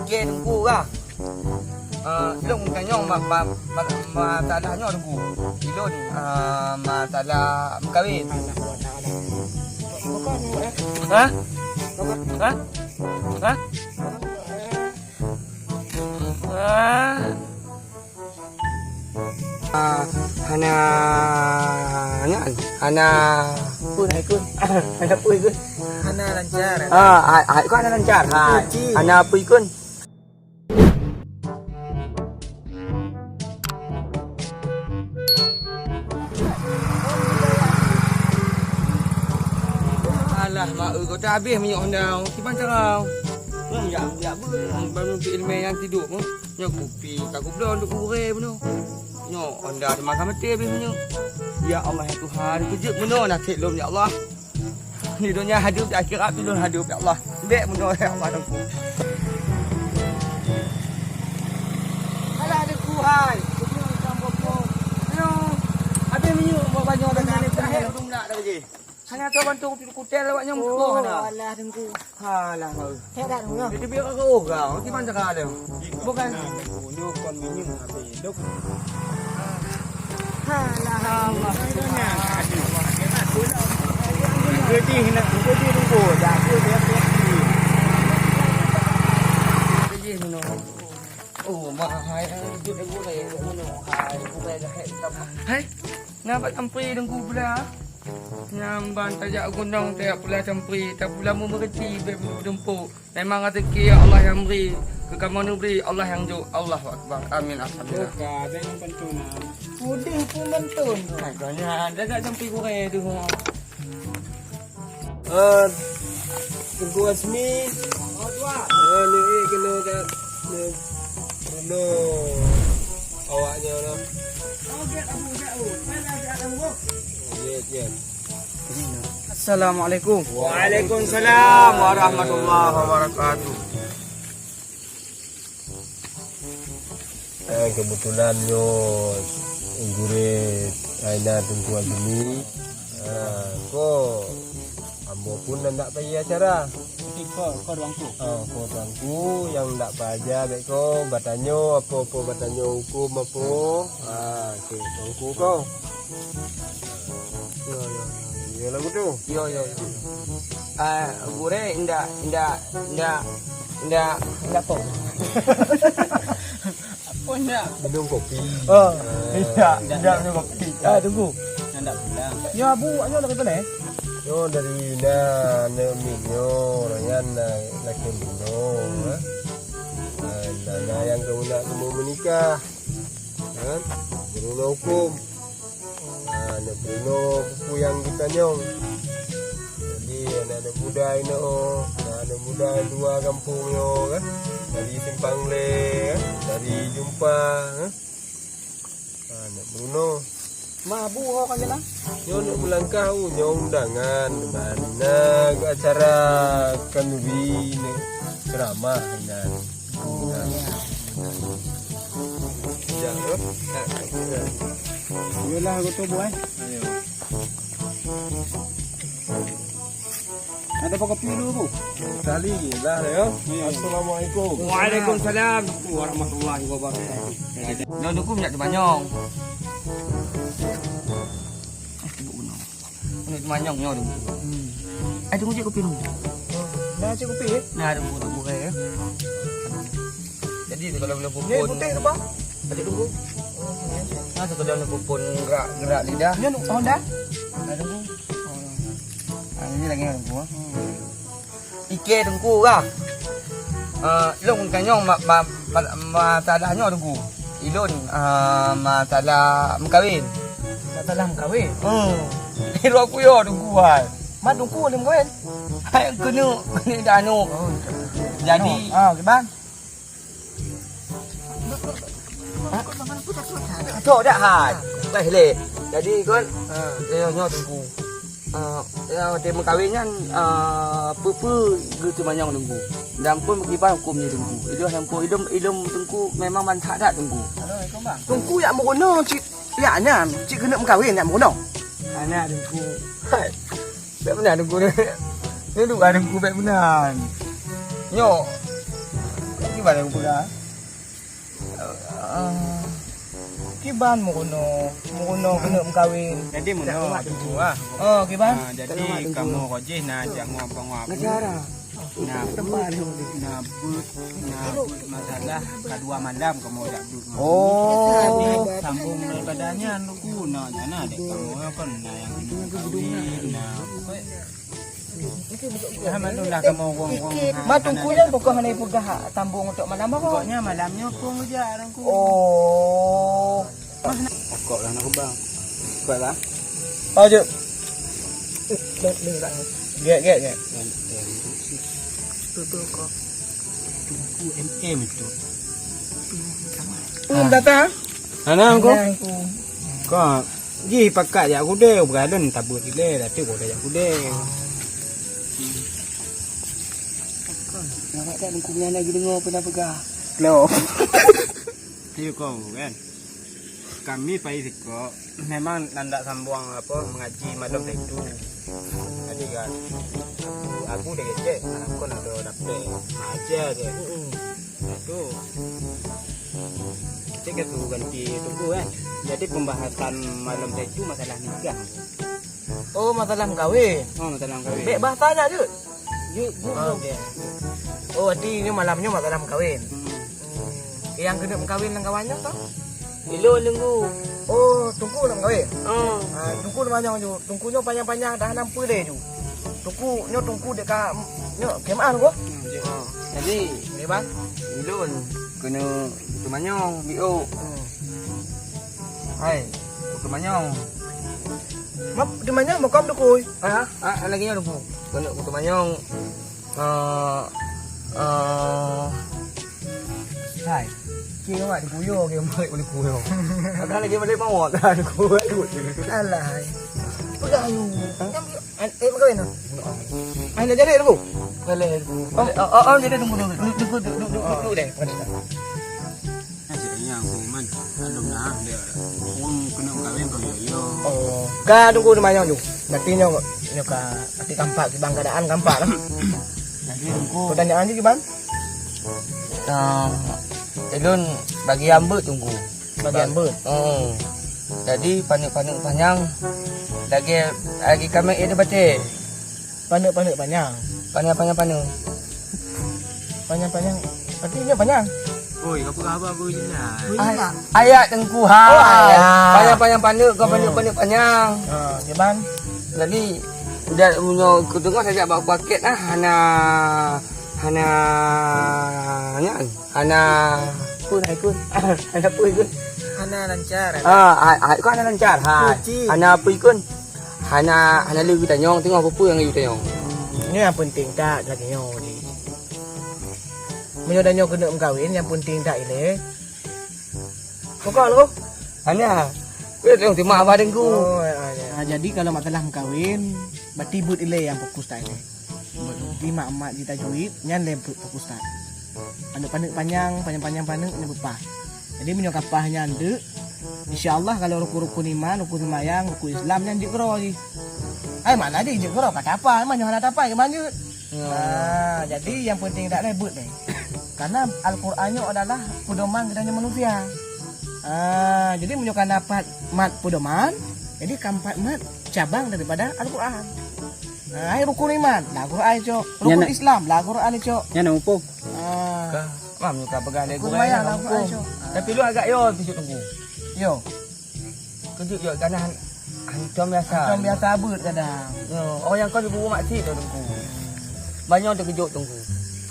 Ikir tengku kah? Ilung kanyong masalahnya tengku. Ilun masalah berkahwin. Hah? Hah? Hah? Hana pun ikut. Hana pun ikut. Hana lancar. Kau hana lancar. Hana pun ikut. Alah, mak kau dah habis minyak Honda. Gimana cara? Ya, baru untuk ilmu yang tidur pun. Nyok kopi, tak belum untuk kurang pun. Nyok Honda ada makan mati habis punya. Ya Allah ya Tuhan, kejut benar nak lom ya Allah. Ni dunia hidup di akhirat belum hidup ya Allah. Baik benar ya Allah aku. Alah ada kuhai. Kau campur pun. Yo, habis minyak banyak dah ni terakhir belum nak dah bagi. Hanya tu bantu kutel awaknya muka dah. Alah tengku. Halah kau. Hebat tu. Dia biar kau kau. Gimana cara dia? Bukan. Duk kon minyak habis. Duk. Halah Allah. Jadi hendak jadi tengku. Dah tu dia pergi. Jadi mana? Oh, mahal. Itu dah boleh. Mana? Hai, boleh dah hebat. Hai. Nampak campur tengku pula. Nyamban tajak gunung tak pula campuri tak pula mu mengerti berdempuk. Memang rezeki Allah yang beri, kekamu beri Allah yang jo. Allahu akbar. Amin alhamdulillah. Buka dengan pentunan. Puding pun bentun. Agaknya dah tak campur kurang tu. Tengku Asmi. Oh tuan. Ni kena kat Bruno. Awaknya lah. Oh get abu jauh. Mana ada abu? Ya. Assalamualaikum. Waalaikumsalam warahmatullahi wabarakatuh. Kebetulan yo gurit Aina tunggu agini. Ko ambo pun nak pergi acara. Kau ruangku. Ko bangku yang nak baca baik ko batanyo apa batanyo hukum apa. Ke bangku kau. Yo lagu tu. Yo. Gure indah apa? Apa nak? Minum kopi. Indah minum kopi. Tunggu. Nak pulang. Ya bu, anyo dari mana? Yo dari na minyo rayan laki minyo. Nana yang kau nak kamu menikah. Kan? Bruno hukum. Anak Bruno pupu yang kita nyong. Jadi anak muda ini anak muda dua kampung yo kan. Dari Simpang Le, kan? Dari Jumpa. Kan? Anak Bruno. Mabu kau kan jalan? Yo nak melangkah nyong undangan mana ke acara kanuri ni ceramah nan. Ya, Yolah aku tu buat. ayo. Ada apa kopi dulu bu? Sekali lah yo. Assalamualaikum. Waalaikumsalam warahmatullahi wabarakatuh. Dah tunggu minyak temanyong. Minyak temanyong nyo tunggu. Tunggu je kopi dulu. Dah cik kopi. Nah, tunggu ya. Jadi kalau belum Ni pupun. putih tu bang. Tadi tunggu. Nah, kalau belum pupun gerak lidah. Ni untuk Honda. Nah, tunggu. Ini lagi tunggu. Ikir tengku kah? Ilung kanyong masalahnya tengku. Ilun masalah berkahwin. Masalah kahwin. Hero aku yo tengku kan. Mat tungku dia kahwin. Hai kena dah anu. Jadi Okey bang. Tok dah hai. Baik le. Jadi kan dia nyo tengku. Dia berkahwinnya pupu gitu banyak tengku. Dan pun bagaimana hukumnya tengku. Itu hampu idum tengku memang mantak tak tengku. Assalamualaikum bang. Tengku yak merono cik. Ya nan cik kena berkahwin yak merono. Ana tengku. Hai. Baik benar tengku ni. Ni duk ada tengku baik benar. Nyo. Gimana aku pegang? Kiban mo kuno kena mengkawin. Jadi mun tu Oh, kiban. jadi kamu kojeh na jangan ngapa-ngapa. Negara. Na masalah kedua malam kamu dak duduk. Oh. Sambung daripadanya lu na jana dek kamu kan na yang kawin na. Alhamdulillah kamu wong. Matungkunya pokok hanai pegah tambung untuk menambah kok. Pokoknya malamnya aku ngejar aku. Oh. Kok lah nak bang. Kok lah. Oh, je. Gek. Tutu kok. Tunggu MM itu. Datang. Ana aku. Kok ji pakai ya aku deh berada tabut ile tapi kok dah aku deh. Nak tak nungkunya lagi dengar pernah pegang. Loh. Iya kau kan. Kami pai kok memang nanda sambung apa mengaji malam itu. Jadi kan aku dah cek aku nak dapat aja je. Itu cek tu ganti tunggu kan. Jadi pembahasan malam itu masalah nikah. Oh, masalah kawin. Oh masalah kawin. Bek bahasanya je. Yuk. Oh, berarti ini malamnya masalah kawin. Yang kena kawin dengan kawannya tau? Ilo nunggu. Oh, tungku nak kawin. Oh. Tungku panjang je. Tungkunya panjang-panjang dah nampak deh ju. Tungku dekat kemah tu. Jadi, Ni bang. ilun kena tu manyong bio. Hai, tu manyong. Mak di mana makam tu koi? Lagi nya tu. Kena tu manyong. Hai. Kira mak dikuyo ke balik boleh kuyo. Kadang lagi balik mau tak kuyo duduk. Alah. Pegang you. Makawin ah. Nak jadi tu. Boleh. Jadi tunggu deh. Asyiknya aku man. Alum nah dia. Orang kena kawin kau yo. Oh. Ga tunggu di mana you? Nanti nyo ka ati kampak ki bang keadaan kampak lah. Nanti tunggu. Pertanyaan je ki bang. Ilun bagi hamba tunggu. Bagian ber. Jadi panik-panik panjang. Lagi kami ada baca. Panik panjang. Panjang. Panjang. Artinya panjang. Oi, apa khabar aku ni? Ayat tengku ha. Oh, ayat. Panjang kau panik panjang. Ki bang. Jadi dah punya ketengah saja bawa paket ah Hana pun. Hana lancar. Kau Hana lancar. Hana apa ikun? Hana lu kita nyong tengok apa yang you tengok. Ini yang penting tak lagi nyo ni. Menyo danyo kena mengkawin yang penting tak ile. Pokok lu. Hana. Kau tengok terima apa dengku. Oh, jadi kalau masalah mengkawin, berarti but ile yang fokus tak ile. Di mak di tajwid nyan le fokus tak. Panik panjang nyebut pah. Jadi menyo kapahnya ndek. Insyaallah kalau rukun iman, rukun semayang, rukun Islam nyan jekro ji. Mana dia jekro kata apa? Mana ada apa ke mana? Jadi yang penting tak ribut ni. Karena Al-Qur'annya adalah pedoman kepada manusia. Jadi menunjukkan dapat mat pedoman, jadi keempat mat cabang daripada Al-Qur'an. Rukun iman, lah Qur'an cok. Rukun Islam, lah Qur'an cok. Yang nak upuk. Mam juga pegang lego Kumayan lah Qur'an cok. Tapi lu agak yo pisuk tunggu. Yo, Kejut yo karena hancam biasa. macam biasa abut kadang. Orang yang kau di bawah maksud tu tunggu. Banyak terkejut tunggu.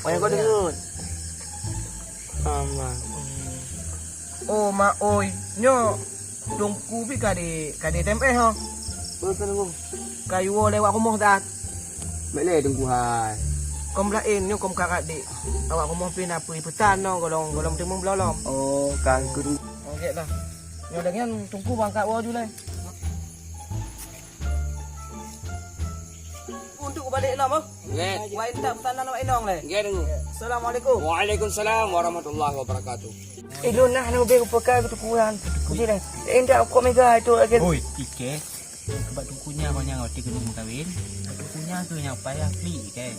Orang yang kau dengar. Aman. Oh mak oi, nyo tungku pi kade tempe ha. Betul tunggu. Kayu lewat rumah tak. Boleh tunggu hai. Kom lain nyo kom kakak dik. Awak rumah pi na pi petan no golong temu belolom. Oh, kan ku tunggu. Okey lah. Nyo dengan tungku bangkat wa julai. Untuk balik lah mah. Nget. Wa inta pesanan awak inong le. Nget tunggu. Assalamualaikum. Waalaikumsalam warahmatullahi wabarakatuh. Lu nak be pakai betul kurang. Kuji dah. Endak kok mega itu lagi. Oi, ike. Sebab tungkunya banyak roti gedung kawin. Tungkunya tu yang payah beli ke.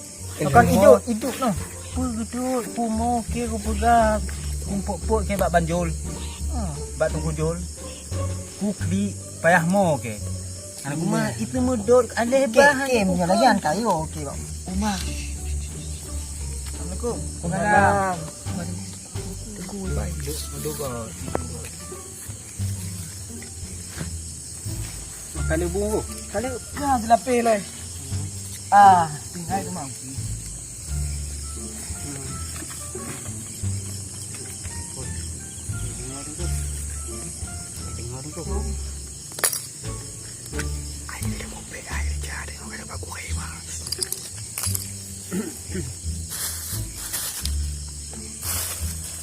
Makan hidup no. apa gitu pumo ke ku pegang kumpuk-puk ke bak banjol. Bak tunggu jol. Ku di payah mo ke. Aku mah itu mudor ada bahan. Ke punya lagi an kayu okey bang. Umah. Assalamualaikum. Pengalam. Tunggu baik. Duduk kau. Makan bungku. Kali dilapih lah. Tinggal tu mak.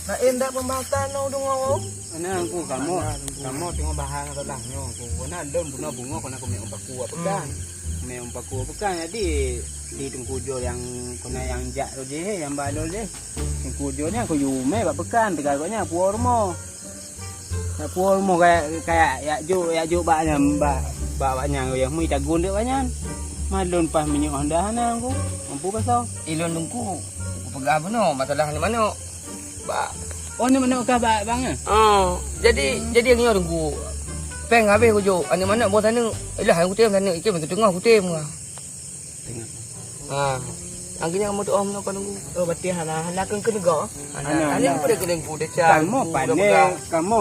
Nak endak pembahasan no dong. Ana aku kamu tengok bahan atau dah nyo aku. Kena lem bunga kena aku meong paku apa kan. Meong paku apa kan jadi di tengkujo yang kena yang jak je yang balol je. Tengkujo ni aku yume bak pekan tegaknya puormo. Ya puormo kayak ya jo baknya baknya yang mi tagun dia banyak. Malon pas minyak Honda ana aku. Mampu pasal. Ilon dengku. Aku pegang apa no? Masalah ni mana? Ba. Oh ni mana kah bang? Jadi yang ni dengku. Peng habis aku jo. Ani mana buat sana? Ilah aku tem sana. Ikan tengah aku tem ah. Tengok. Angin yang mau tu om nak dengku. Oh berarti hana kan kena go. Ani apa dia kena dengku dia Kamu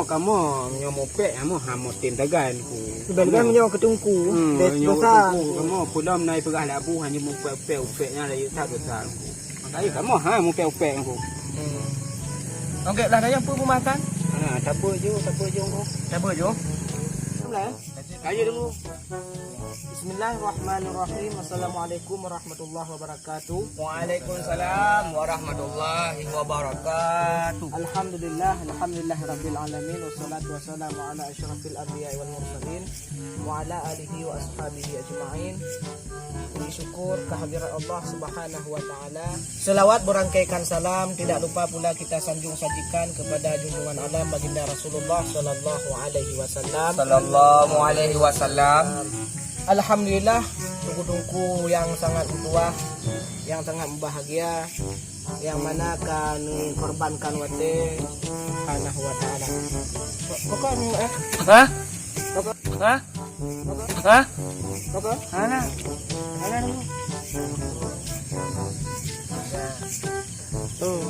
nyomopek kamu tin tagan ku. Sebenarnya menyo ketungku. Kamu pulam naik pegah labu hanya upeknya dari tak besar. Makanya kamu mau upek aku. Okey lah dah yang pun makan. Siapa je aku. Siapa jo? Ayo dengku. Bismillahirrahmanirrahim. Assalamualaikum warahmatullahi wabarakatuh. Waalaikumsalam warahmatullahi wabarakatuh. Alhamdulillah rabbil alamin wassalatu wassalamu ala asyrafil anbiya'i wal mursalin wa ala alihi wa ashabihi ajma'in. Puji syukur kehadirat Allah Subhanahu wa taala. Selawat berangkaikan salam tidak lupa pula kita sanjung sajikan kepada junjungan alam baginda Rasulullah sallallahu alaihi wasallam. Sallallahu alaihi wasallam. Alhamdulillah, tungku-tungku yang sangat tua, yang sangat bahagia, yang mana akan korbankan wate Subhanahu wa taala. Bukan Hah? Hah? Hah? Bukan? Ana. Ana dulu. Tuh.